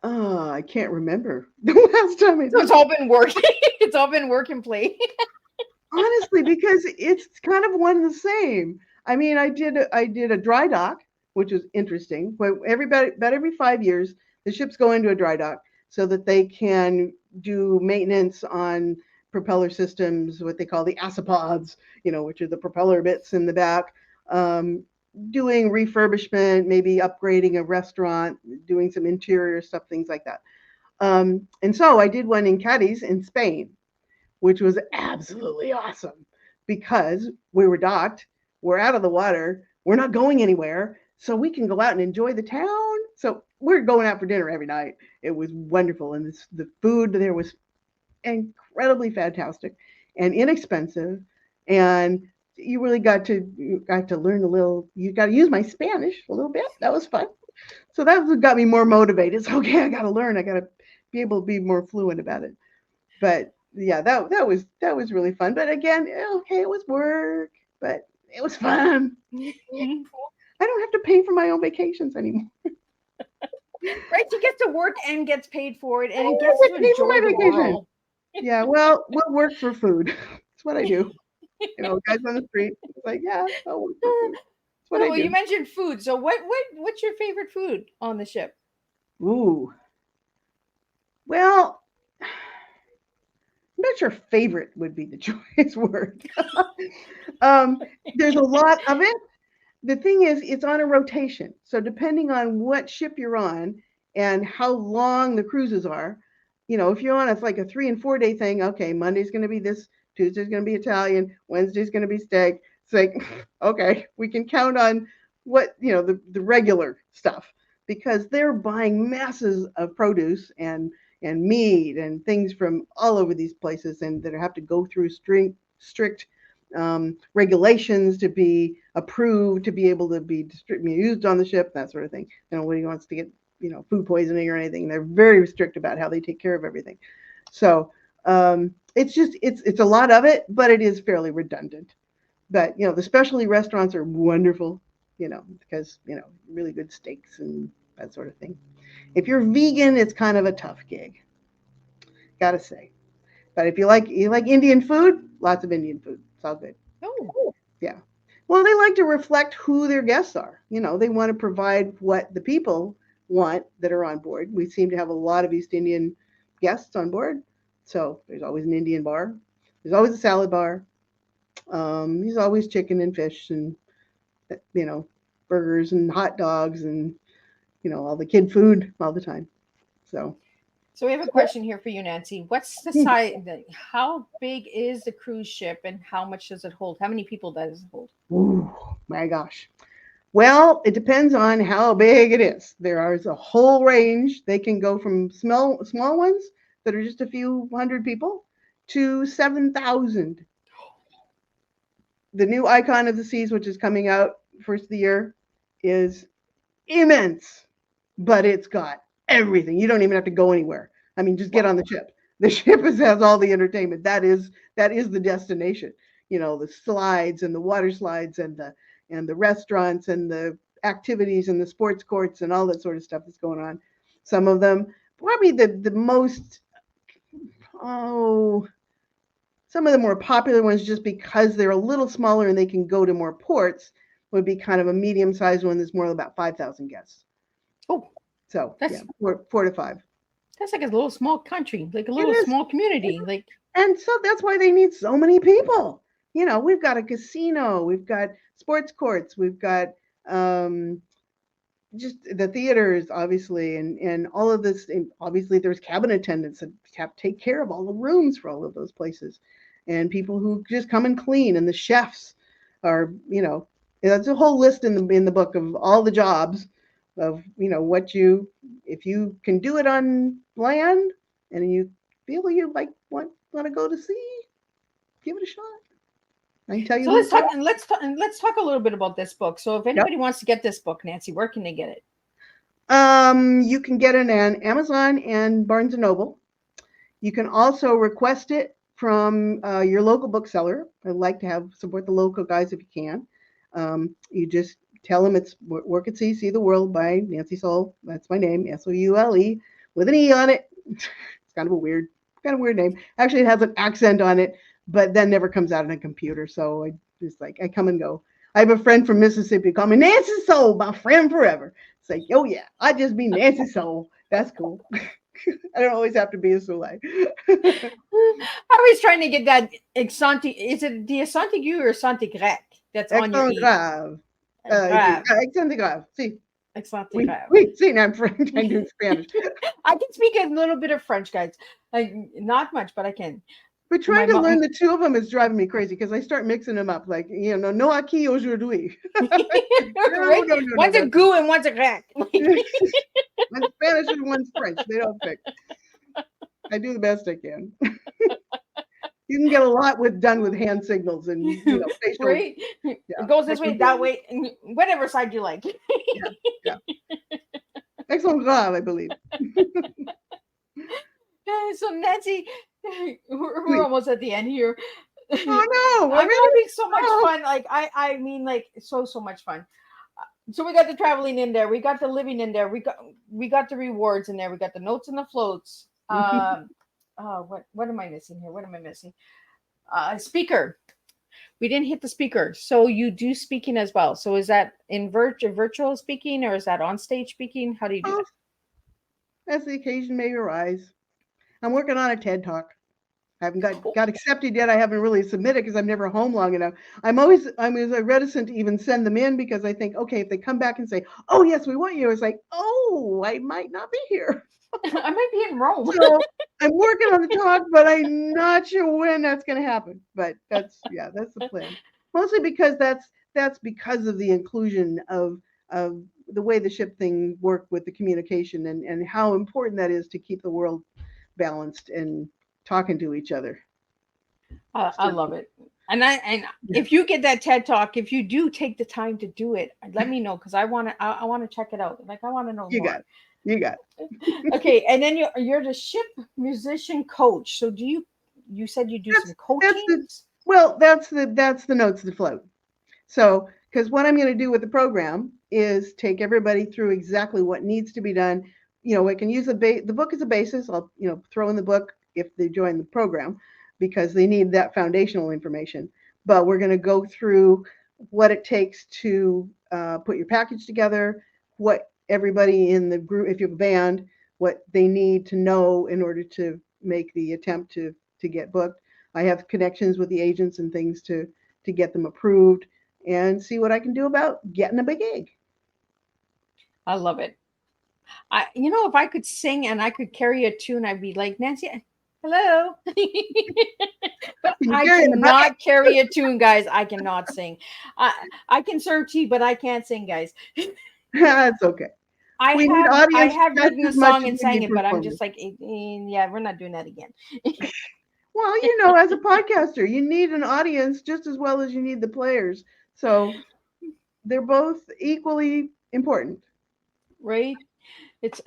I can't remember the last time I So it's did. all been working. It's all been work and play. Honestly, because it's kind of one and the same. I mean, I did a dry dock, which was interesting. But about every 5 years, the ships go into a dry dock so that they can do maintenance on propeller systems, what they call the acipods, which are the propeller bits in the back. Um, Doing refurbishment, maybe upgrading a restaurant, doing some interior stuff, things like that. And so I did one in Cadiz in Spain, which was absolutely awesome because we were docked, we're out of the water, we're not going anywhere, so we can go out and enjoy the town. So we're going out for dinner every night. It was wonderful, and the food there was incredibly fantastic and inexpensive, and you got to learn a little. You got to use my Spanish a little bit. That was fun. So that what got me more motivated. So okay, I got to learn. I got to be able to be more fluent about it. But yeah, that was really fun. But again, okay, it was work, but it was fun. Right? I don't have to pay for my own vacations anymore. You get to work and gets paid for it I and don't gets get to paid for enjoy my the vacation. world. Yeah, well, we'll work for food. That's what I do. Guys on the street. It's like, yeah, I'll work for food. That's what I Well, you do. mentioned food. So what's your favorite food on the ship? Ooh. Well, I'm not sure favorite would be the choice word. um, there's a lot of it. The thing is, it's on a rotation. So depending on what ship you're on and how long the cruises are, if you're on it's like a 3 and 4 day thing. Okay, Monday's going to be this, Tuesday's going to be Italian, Wednesday's going to be steak. It's like, okay, we can count on what the regular stuff because they're buying masses of produce and meat and things from all over these places and that have to go through strict regulations to be approved to be able to be used on the ship, that sort of thing. Nobody wants to get food poisoning or anything. They're very strict about how they take care of everything. So it's a lot of it, but it is fairly redundant. But the specialty restaurants are wonderful, because really good steaks and that sort of thing. If you're vegan, it's kind of a tough gig, gotta say. But if you like Indian food, lots of Indian food. It's all good. Oh, Yeah. Well, they like to reflect who their guests are. They want to provide what the people want that are on board. We seem to have a lot of East Indian guests on board. So there's always an Indian bar. There's always a salad bar. There's always chicken and fish and, burgers and hot dogs and, all the kid food all the time. So, so we have a question here for you, Nancy. What's the size? How big is the cruise ship, and how much does it hold? How many people does it hold? ooh, my gosh. Well, it depends on how big it is. There is a whole range. They can go from small ones that are just a few hundred people to 7,000. The new Icon of the Seas, which is coming out first of the year, is immense, but it's got everything. You don't even have to go anywhere. I mean, just get on the ship. The ship has all the entertainment. That is the destination. The slides and the water slides and the restaurants and the activities and the sports courts and all that sort of stuff that's going on. Some of them, probably the most, some of the more popular ones, just because they're a little smaller and they can go to more ports, would be kind of a medium-sized one that's more about 5,000 guests. Oh, So that's 4 to 5. That's like a little small country, like a little small community. And so that's why they need so many people. We've got a casino, we've got sports courts, we've got just the theaters, obviously, and all of this. And obviously, there's cabin attendants that have to take care of all the rooms for all of those places, and people who just come and clean, and the chefs are, that's a whole list in the book of all the jobs of if you can do it on land and you feel you want to go to sea, give it a shot. I can tell you. So let's talk a little bit about this book. So if anybody wants to get this book, Nancy, where can they get it? You can get it on Amazon and Barnes and Noble. You can also request it from your local bookseller. I'd like to support the local guys if you can. You just tell them it's Work at Sea, See the World by Nancy Soule. That's my name, Soule, with an E on it. It's kind of a weird name. Actually, it has an accent on it, but that never comes out on a computer. So I come and go. I have a friend from Mississippi call me Nancy Soule, my friend forever. It's like, oh yeah, I just be Nancy Soule. That's cool. I don't always have to be a Soule. I was trying to get that accent. Is it the accent aigu or accent grec that's on your E? Accent grave. See. Accent grave. Wait, see, now I'm French. I do Spanish. I can speak a little bit of French, guys. Not much, but I can. But trying to learn the two of them is driving me crazy because I start mixing them up. Like, no aquí aujourd'hui. No, one's a goo and one's a grec. One's Spanish and one's French. They don't pick. I do the best I can. You can get a lot done with hand signals and facial. Right? Yeah. It goes this way, that way, and whatever side you like. Yeah. Excellent job, I believe. So Nancy, we're almost at the end here. Oh no! I'm having so much fun. I mean, so much fun. So we got the traveling in there. We got the living in there. We got the rewards in there. We got the notes and the floats. What am I missing here? What am I missing? Speaker. We didn't hit the speaker. So you do speaking as well. So is that in virtual speaking or is that on stage speaking? How do you do that? As the occasion may arise. I'm working on a TED Talk. I haven't got accepted yet. I haven't really submitted because I'm never home long enough. I'm reticent to even send them in because I think, okay, if they come back and say, oh, yes, we want you, it's like, oh, I might not be here. I might be in Rome. So I'm working on the talk, but I'm not sure when that's going to happen. But that's the plan. Mostly because that's because of the inclusion of the way the ship thing worked with the communication and how important that is to keep the world balanced and talking to each other. I love it. And if you get that TED Talk, if you do take the time to do it, let me know because I want to check it out. I want to know more. You got it. Okay, and then you're the ship musician coach. So you said you do some coaching? Well, that's the notes that float. So, because what I'm going to do with the program is take everybody through exactly what needs to be done. I can use the book as a basis. I'll throw in the book if they join the program because they need that foundational information. But we're going to go through what it takes to put your package together, what everybody in the group, if you have a band, what they need to know in order to make the attempt to get booked. I have connections with the agents and things to get them approved and see what I can do about getting a big gig. I love it. If I could sing and I could carry a tune, I'd be like, Nancy, hello. But Can you I carry in the bucket? cannot carry a tune, guys. I cannot sing. I can serve tea, but I can't sing, guys. That's okay. We need I audience have just written a as much song as and we sang need it, but I'm performers. just like, yeah, we're not doing that again. Well, as a podcaster, you need an audience just as well as you need the players. So they're both equally important. Right? It's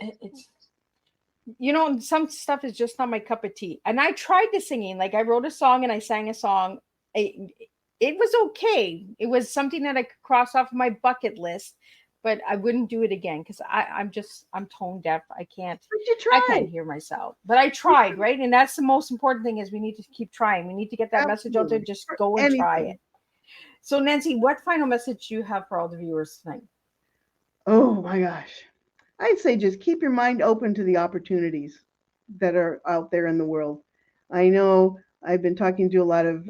some stuff is just not my cup of tea. And I tried the singing. Like I wrote a song and I sang a song. It was okay. It was something that I could cross off my bucket list, but I wouldn't do it again because I'm tone deaf. But you I try. can't hear myself. But I tried, right? And that's the most important thing is we need to keep trying. We need to get that message out there. Absolutely. Just For go and try anything. it. So Nancy, what final message do you have for all the viewers tonight? Oh my gosh. I'd say just keep your mind open to the opportunities that are out there in the world. I know I've been talking to a lot of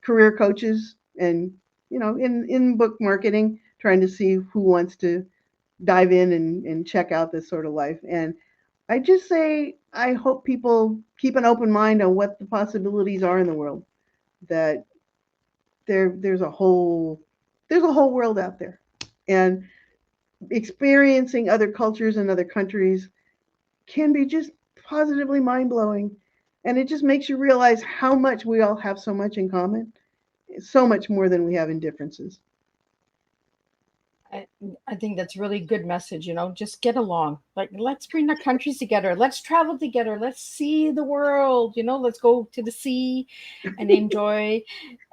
career coaches and, in book marketing, trying to see who wants to dive in and check out this sort of life. And I just say, I hope people keep an open mind on what the possibilities are in the world, that there's a whole world out there. And experiencing other cultures and other countries can be just positively mind blowing. And it just makes you realize how much we all have so much in common, so much more than we have in differences. I, I think that's really good message, just get along. Like, let's bring our countries together. Let's travel together. Let's see the world, let's go to the sea and enjoy.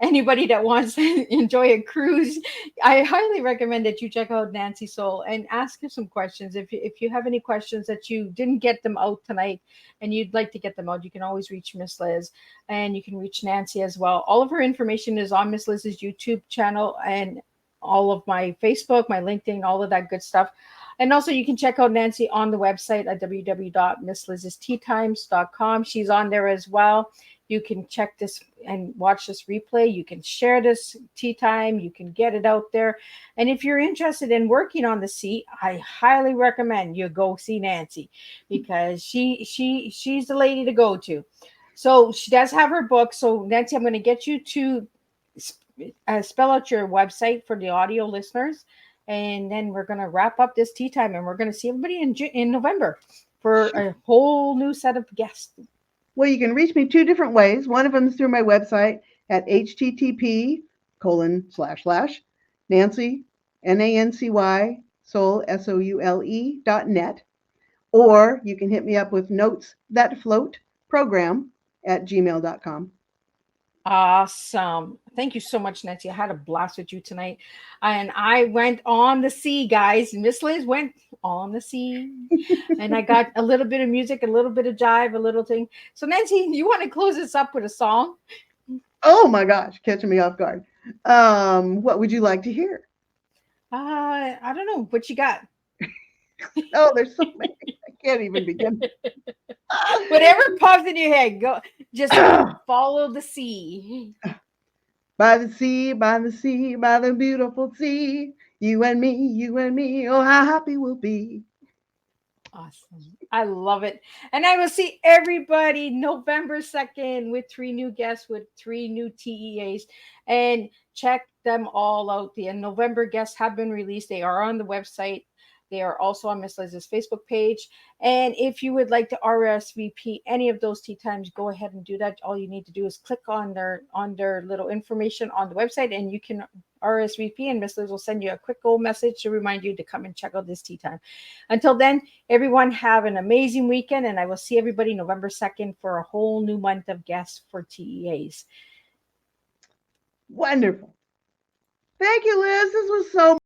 Anybody that wants to enjoy a cruise, I highly recommend that you check out Nancy Soule and ask her some questions. If you have any questions that you didn't get them out tonight and you'd like to get them out, you can always reach Miss Liz and you can reach Nancy as well. All of her information is on Miss Liz's YouTube channel and all of my Facebook, my LinkedIn, all of that good stuff. And also you can check out Nancy on the website at www.misslizsteatimes.com. She's on there as well. You can check this and watch this replay. You can share this tea time. You can get it out there. And if you're interested in working on the sea, I highly recommend you go see Nancy because she's the lady to go to. So she does have her book. So Nancy, I'm going to get you to spell out your website for the audio listeners, and then we're going to wrap up this tea time, and we're going to see everybody in November for a whole new set of guests. Well, you can reach me two different ways. One of them is through my website at http:// Nancy Soule SOULE.net, or you can hit me up with notes that float program at gmail.com. Awesome. Thank you so much, Nancy. I had a blast with you tonight. And I went on the sea, guys. Miss Liz went on the sea. And I got a little bit of music, a little bit of jive, a little thing. So, Nancy, you want to close this up with a song? Oh my gosh, catching me off guard. What would you like to hear? I don't know. What you got? Oh, there's so many. I can't even begin. Whatever pops in your head, go. Just follow the sea. By the sea, by the sea, by the beautiful sea, you and me, oh, how happy we'll be. Awesome. I love it. And I will see everybody November 2nd with 3 new guests, with 3 new TEAs. And check them all out. The November guests have been released. They are on the website. They are also on Miss Liz's Facebook page. And if you would like to RSVP any of those tea times, go ahead and do that. All you need to do is click on their little information on the website, and you can RSVP, and Miss Liz will send you a quick old message to remind you to come and check out this tea time. Until then, everyone have an amazing weekend, and I will see everybody November 2nd for a whole new month of guests for TEAs. Wonderful. Thank you, Liz. This was so